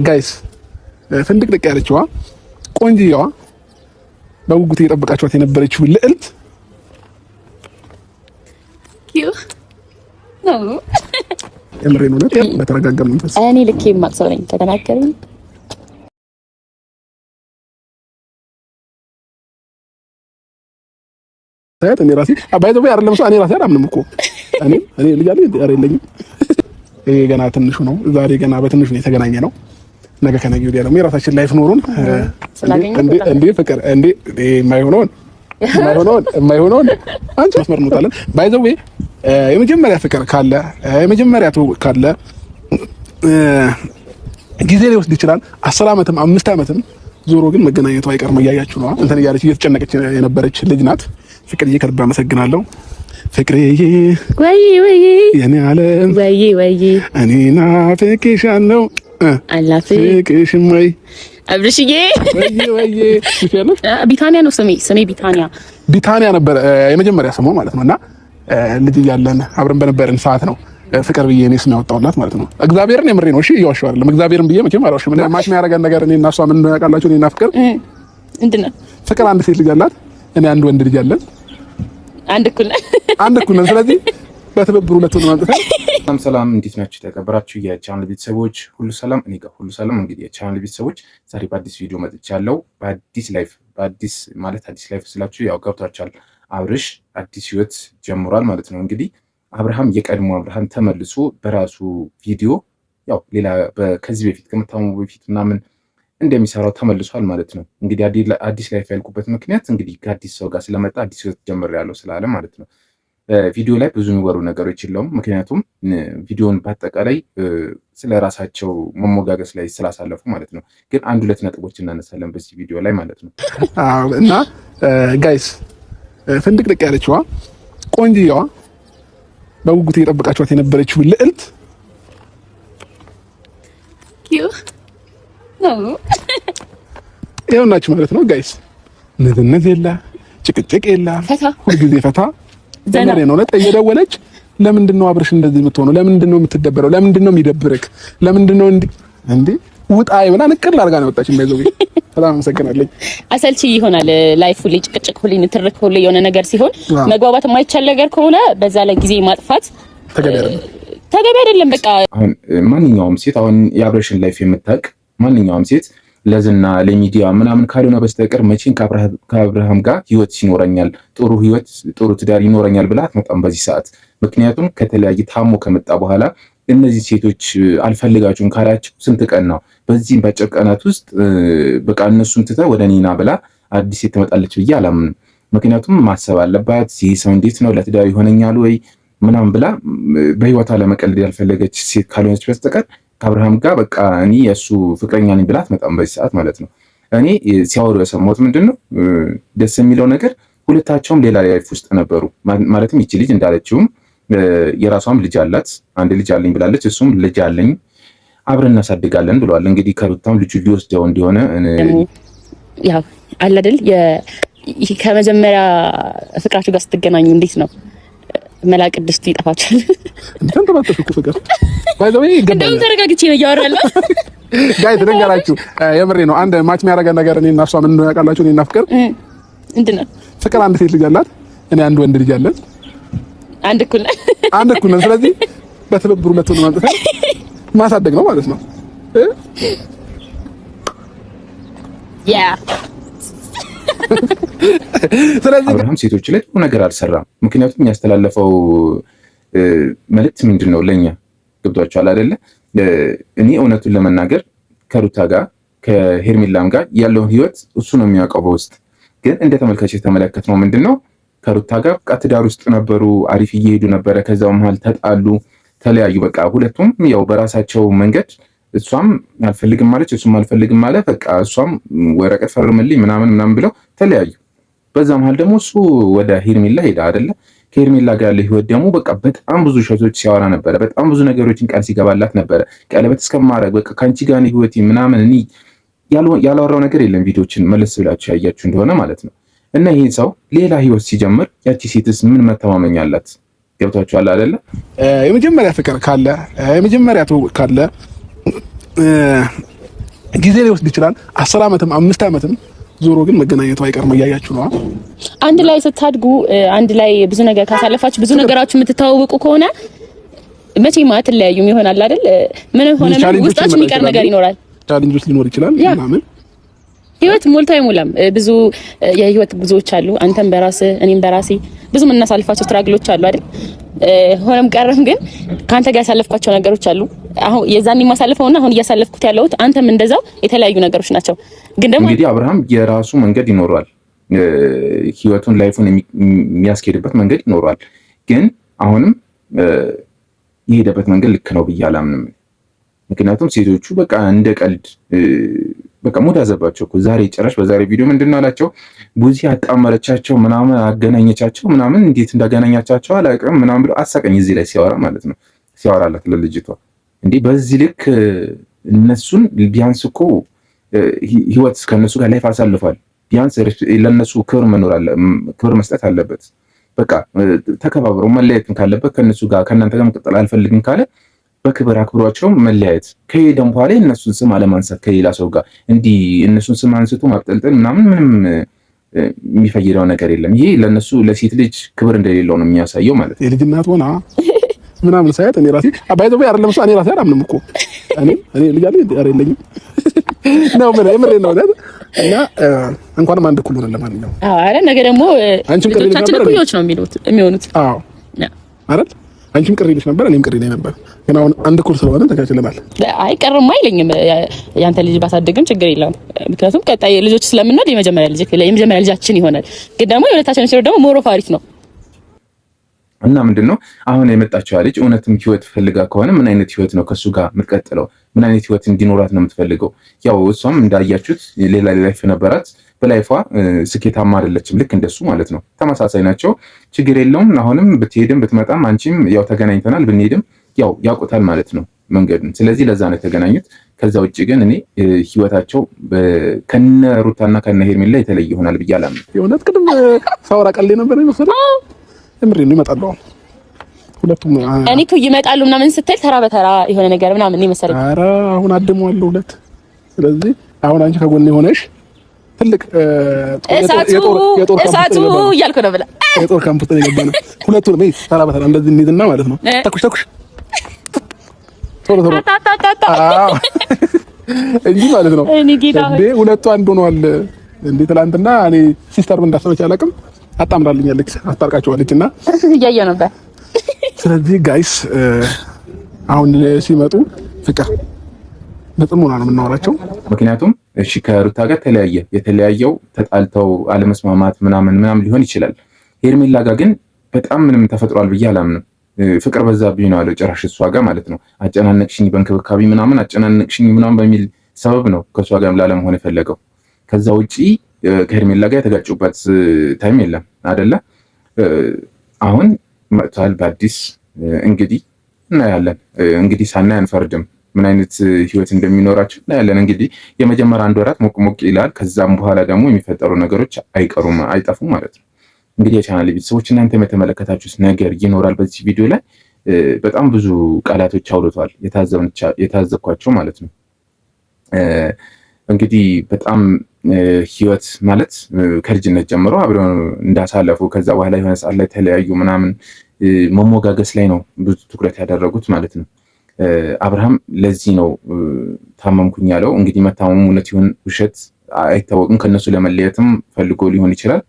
ጋይስ ፍንድቅድቅ ያለችዋ ቆንጂዋ በጉጉት እየጠበቃችኋት የነበረችው ልዕልት የምሬን ነው። በተረጋጋ መንፈስ እኔ ልክ የማቅሰው ነኝ ከተናገረኝ ታያት እኔ ራሴ አባይዘው አይደለም ሰው እኔ ራሴ አላምንም እኮ እኔ ልጅ አለኝ አይደለኝም። ይሄ ገና ትንሹ ነው። ዛሬ ገና በትንሹ ነው የተገናኘ ነው። ነገ ከነገ ወዲያ ደግሞ የራሳችን ላይፍ ኖሩን እንዴ ፍቅር እንዴ የማይሆነውን አንቺ መስመር እንወጣለን። ባይዘው የመጀመሪያ ፍቅር ካለ የመጀመሪያ ትውውቅ ካለ ጊዜ ሊወስድ ይችላል። 10 ዓመትም 5 ዓመትም ዞሮ ግን መገናኘቱ አይቀርም። እያያችሁ ነው። እንትን እያለች እየተጨነቀች የነበረች ልጅ ናት። ፍቅርዬ ከልብ አመሰግናለሁ። ፍቅርዬ ወይ የኔ ዓለም ወይ እኔ ናፍቄሻለሁ አላፍቅሽም ወይ አብርሽዬ ወይ ቢታንያ ነው ስሜ ቢታንያ ነበር የመጀመሪያ ስሙ ማለት ነውና ልጅ እያለን አብረን በነበርን ሰዓት ነው ፍቅር ብዬ እኔ ስም ያወጣሁላት ማለት ነው። እግዚአብሔርን የምሬ ነው። እሺ እየዋሸሁ አይደለም። እግዚአብሔርን ብዬ መቼም አልዋሽም። ማች የሚያደርገን ነገር እኔ እና እሷ ምን ያውቃላችሁ? እኔና ፍቅር ምንድነው? ፍቅር አንድ ሴት ልጅ አላት፣ እኔ አንድ ወንድ ልጅ አለን። አንድ እኩል ነን። ስለዚህ በትብብር ሁለቱን ማምጣት። ሰላም እንዴት ናችሁ? ተከበራችሁ የቻናል ቤተሰቦች ሁሉ ሰላም፣ እኔ ጋር ሁሉ ሰላም። እንግዲህ የቻናል ቤተሰቦች ዛሬ በአዲስ ቪዲዮ መጥቻለሁ። በአዲስ ላይፍ አዲስ ላይፍ ስላችሁ ያው ገብቷችኋል። አብርሽ አዲስ ህይወት ጀምሯል ማለት ነው። እንግዲህ አብርሃም የቀድሞ አብርሃም ተመልሶ በራሱ ቪዲዮ ያው ሌላ ከዚህ በፊት ከመታሙ በፊት ምናምን እንደሚሰራው ተመልሷል ማለት ነው። እንግዲህ አዲስ ላይፍ ያልኩበት ምክንያት እንግዲህ ከአዲስ ሰው ጋር ስለመጣ አዲስ ህይወት ጀምሬያለሁ ስላለ ማለት ነው። ቪዲዮ ላይ ብዙ የሚወሩ ነገሮች የለውም። ምክንያቱም ቪዲዮን በአጠቃላይ ስለ ራሳቸው መሞጋገስ ላይ ስላሳለፉ ማለት ነው። ግን አንድ ሁለት ነጥቦች እናነሳለን በዚህ ቪዲዮ ላይ ማለት ነው። እና ጋይስ ፍንድቅድቅ ያለችዋ ቆንጂዋ በጉጉት እየጠበቃችኋት የነበረችው ልዕልት ይኸውናችሁ ማለት ነው ጋይስ። ንዝንዝ የለ ጭቅጭቅ የለ ሁልጊዜ ፈታ ዘመሬ ነው። እየደወለች ለምንድን ነው አብርሽ እንደዚህ የምትሆነው? ለምንድን ነው የምትደበረው? ለምንድን ነው የሚደብርክ? ለምንድን ነው እንዴ ውጣ ይብላ ንቅል አድርጋ ነው ወጣች። የሚያዘው በጣም አመሰግናለሁ። አሰልቺ ይሆናል ላይፍ ሁሌ ጭቅጭቅ ሁሌ ንትርክ ሁሌ የሆነ ነገር ሲሆን መግባባት የማይቻል ነገር ከሆነ በዛ ላይ ጊዜ ማጥፋት ተገቢ አይደለም። በቃ አሁን ማንኛውም ሴት አሁን የአብርሽን ላይፍ የምታውቅ ማንኛውም ሴት ለዝና ለሚዲያ ምናምን ካልሆነ በስተቀር መቼም ከአብርሃም ጋር ህይወት ይኖረኛል፣ ጥሩ ህይወት ጥሩ ትዳር ይኖረኛል ብላ አትመጣም በዚህ ሰዓት። ምክንያቱም ከተለያየ ታሞ ከመጣ በኋላ እነዚህ ሴቶች አልፈልጋችሁም ካላቸው ስንት ቀን ነው? በዚህም በአጭር ቀናት ውስጥ በቃ እነሱን ትታ ወደ እኔና ብላ አዲስ ሴት ትመጣለች ብዬ አላምንም። ምክንያቱም ማሰብ አለባት፣ ይህ ሰው እንዴት ነው ለትዳር ይሆነኛል ወይ ምናምን ብላ በህይወቷ ለመቀለድ ያልፈለገች ሴት ካልሆነች በስተቀር ከአብርሃም ጋር በቃ እኔ የእሱ ፍቅረኛ ነኝ ብላ አትመጣም በዚህ ሰዓት ማለት ነው። እኔ ሲያወሩ የሰማሁት ምንድን ነው ደስ የሚለው ነገር ሁለታቸውም ሌላ ላይፍ ውስጥ ነበሩ። ማለትም ይቺ ልጅ እንዳለችውም የራሷም ልጅ አላት፣ አንድ ልጅ አለኝ ብላለች። እሱም ልጅ አለኝ አብረን እናሳድጋለን ብለዋል። እንግዲህ ከሩታም ልጁ ሊወስደው እንደሆነ ያው አለ አይደል ከመጀመሪያ ፍቅራችሁ ጋር ስትገናኙ እንዴት ነው መላቅ ቅድስቱ ይጠፋቻል። እንዴት ተባተሽኩ ፍቅር ባይዘው ይገባል። ተረጋግቼ ነው ያወራለሁ ጋይ ተደንገራችሁ። የምሬ ነው። አንድ ማች የሚያደርገን ነገር እኔ እና እሷ ምን እንደሆነ ያውቃላችሁ። እኔ እና ፍቅር ምንድነው? ፍቅር አንድ ሴት ልጅ አላት፣ እኔ አንድ ወንድ ልጅ አለን። አንድ እኩል ነን። ስለዚህ በትብብር ሁለቱን ማሳደግ ነው ማለት ነው። ያ ስለዚህ አብርሃም ሴቶች ላይ ጥሩ ነገር አልሰራም። ምክንያቱም የሚያስተላለፈው መልእክት ምንድን ነው ለኛ ገብቷችኋል አይደለ? እኔ እውነቱን ለመናገር ከሩታ ጋር ከሄርሜላም ጋር ያለውን ህይወት እሱ ነው የሚያውቀው በውስጥ። ግን እንደ ተመልካች የተመለከትነው ምንድን ነው ከሩታ ጋር በቃ ትዳር ውስጥ ነበሩ፣ አሪፍ እየሄዱ ነበረ። ከዛው መሀል ተጣሉ፣ ተለያዩ። በቃ ሁለቱም ያው በራሳቸው መንገድ እሷም አልፈልግም ማለች፣ እሱም አልፈልግም ማለ። በቃ እሷም ወረቀት ፈርምልኝ ምናምን ብለው ተለያዩ። በዛ መሀል ደግሞ እሱ ወደ ሄርሜላ ሄዳ አይደለ? ከሄርሜላ ጋር ያለ ህይወት ደግሞ በቃ በጣም ብዙ ሸቶች ሲያወራ ነበረ። በጣም ብዙ ነገሮችን ቃል ሲገባላት ነበረ። ቀለበት እስከማድረግ በቃ ካንቺ ጋር ነው ህይወቴ ምናምን። እኔ ያላወራው ነገር የለም። ቪዲዮችን መለስ ብላችሁ ያያችሁ እንደሆነ ማለት ነው። እና ይሄ ሰው ሌላ ህይወት ሲጀምር ያቺ ሴትስ ምን መተማመኛ አላት? ገብታችኋል አይደለ? የመጀመሪያ ፍቅር ካለ የመጀመሪያ ትውውቅ ካለ ጊዜ ሊወስድ ይችላል 10 ዓመትም 5 ዓመትም ዞሮ ግን መገናኘቱ አይቀርም። እያያችሁ ነው። አንድ ላይ ስታድጉ አንድ ላይ ብዙ ነገር ካሳለፋችሁ ብዙ ነገራችሁ የምትተዋወቁ ከሆነ መቼም አትለያዩም ይሆናል አይደል? ምን ሆነ ውስጣችሁ የሚቀር ነገር ይኖራል። ቻሌንጆች ሊኖር ይችላል ምናምን። ህይወት ሞልቶ አይሞላም። ብዙ የህይወት ጉዞዎች አሉ። አንተም በራስህ እኔም በራሴ ብዙ የምናሳልፋቸው ስትራግሎች አሉ አይደል? ሆነም ቀረም ግን ካንተ ጋር ያሳለፍኳቸው ነገሮች አሉ። አሁን የዛኔ ማሳለፈውና አሁን እያሳለፍኩት ያለሁት አንተም እንደዛው የተለያዩ ነገሮች ናቸው። ግን ደግሞ እንግዲህ አብርሃም የራሱ መንገድ ይኖረዋል። ህይወቱን ላይፉን የሚያስኬድበት መንገድ ይኖረዋል። ግን አሁንም የሄደበት መንገድ ልክ ነው ብዬ አላምንም። ምክንያቱም ሴቶቹ በቃ እንደ ቀልድ በቃ ሙድ አዘባቸው እኮ ዛሬ ጭራሽ በዛሬ ቪዲዮ ምንድነው አላቸው ቡዚ አጣመረቻቸው ምናምን አገናኘቻቸው ምናምን እንዴት እንዳገናኛቻቸው አላውቅም ምናምን ብሎ አሳቀኝ። እዚህ ላይ ሲያወራ ማለት ነው ሲያወራላት ለልጅቷ እንዴ በዚህ ልክ እነሱን ቢያንስ እኮ ህይወት ከነሱ ጋር ላይፍ አሳልፏል። ቢያንስ ለነሱ ክብር መስጠት አለበት። በቃ ተከባብረው መለያየትም ካለበት ከነሱ ጋር ከእናንተ ጋር መቀጠል አልፈልግም ካለ በክብር አክብሯቸው መለያየት። ከሄደም በኋላ እነሱን ስም አለማንሳት ከሌላ ሰው ጋር እንዲህ እነሱን ስም አንስቶ ማብጠልጠል ምናምን ምንም የሚፈይደው ነገር የለም። ይሄ ለነሱ ለሴት ልጅ ክብር እንደሌለው ነው የሚያሳየው ማለት ነው። የልጅ እናት ሆና ምናምን ሳይት እኔ ራሴ አባይዘው አይደለም እኔ ራሴ አላምንም እኮ እኔ ልጅ አለ አይደለኝም ነው ምን የምሬ ነው እና እንኳንም አንድ እኩል ሆነን ለማንኛውም አረ ነገ ደግሞ ልጆቻችን እኩዮች ነው የሚሆኑት። አዎ አይደል? አንቺም ቅር ይልሽ ነበር እኔም ቅር ይለኝ ነበር። ግን አሁን አንድ እኩል ስለሆነ ተካክለናል። አይ ቅርም አይለኝም። ያንተ ልጅ ባሳድግም ችግር የለውም። ምክንያቱም ቀጣይ ልጆች ስለምንወድ የመጀመሪያ ልጃችን ይሆናል። ግን ደግሞ የሁለታችን ሲሆን ደግሞ ሞሮፍ አሪፍ ነው። እና ምንድነው አሁን የመጣችው ልጅ እውነትም ህይወት ፈልጋ ከሆነ ምን አይነት ህይወት ነው ከሱ ጋር የምትቀጥለው? ምን አይነት ህይወት እንዲኖራት ነው የምትፈልገው? ያው እሷም እንዳያችሁት ሌላ ላይፍ ነበራት። በላይፏ ስኬታማ አይደለችም። ልክ እንደሱ ማለት ነው። ተመሳሳይ ናቸው። ችግር የለውም። አሁንም ብትሄድም ብትመጣም አንቺም ያው ተገናኝተናል። ብንሄድም ያው ያውቁታል ማለት ነው መንገዱን። ስለዚህ ለዛ ነው የተገናኙት። ከዛ ውጭ ግን እኔ ህይወታቸው ከነ ሩታና ከነ ሄርሜላ የተለየ ይሆናል ብዬ አላምንም። የእውነት ቅድም ሳወራ ቀሌ ነበር ይመስላል። እምሬ ነው ይመጣሉ። ሁለቱም እኔ እኮ ይመጣሉ ምናምን ስትል ተራ በተራ የሆነ ነገር ምናምን ነው መሰለኝ። ኧረ አሁን አደመዋለሁ ሁለት። ስለዚህ አሁን አንቺ ከጎኔ ሆነሽ ትልቅ እሳቱ እያልኩ ነው ብላ የጦር ካምፕ ውስጥ የገባነው ሁለቱንም ተራ በተራ እንደዚህ እንይዝና ማለት ነው ተኩሽ ቶሎ እንጂ ማለት ነው እንዴ ሁለቱ አንድ ሆነዋል። እንዴ ትላንትና እኔ ሲስተር ምን እንዳሰበች አላውቅም አጣምራልኛለች አስታርቃቸዋለችና እያየሁ ነበር። ስለዚህ ጋይስ አሁን ሲመጡ ፍቅር በጥሞና ነው የምናወራቸው። ምክንያቱም እሺ ከሩታ ጋር የተለያየው ተጣልተው አለመስማማት ምናምን ሊሆን ይችላል። ሄርሜላ ጋር ግን በጣም ምንም ተፈጥሯል ብዬ አላምንም። ፍቅር በዛብኝ ነው ያለው ጭራሽ እሷ ጋር ማለት ነው። አጨናነቅሽኝ በእንክብካቤ ምናምን አጨናነቅሽኝ ምናምን በሚል ሰበብ ነው ከእሷ ጋር ላለመሆን የፈለገው። ከዛ ውጪ ከሄርሜላ ጋር የተጋጩበት ታይም የለም አይደለ? አሁን መጥቷል በአዲስ እንግዲህ እናያለን። እንግዲህ ሳናይ አንፈርድም። ምን አይነት ህይወት እንደሚኖራቸው እናያለን። እንግዲህ የመጀመሪያ አንድ ወራት ሞቅ ይላል። ከዛም በኋላ ደግሞ የሚፈጠሩ ነገሮች አይጠፉም ማለት ነው። እንግዲህ የቻናል ቤተሰቦች እናንተ የተመለከታችሁት ነገር ይኖራል። በዚህ ቪዲዮ ላይ በጣም ብዙ ቃላቶች አውርተዋል፣ የታዘብኳቸው ማለት ነው። እንግዲህ በጣም ህይወት ማለት ከልጅነት ጀምሮ አብረው እንዳሳለፉ ከዛ በኋላ የሆነ ሰዓት ላይ ተለያዩ ምናምን መሞጋገስ ላይ ነው ብዙ ትኩረት ያደረጉት ማለት ነው። አብርሃም ለዚህ ነው ታመምኩኝ ያለው። እንግዲህ መታመሙ እውነት ይሁን ውሸት አይታወቅም። ከነሱ ለመለየትም ፈልጎ ሊሆን ይችላል።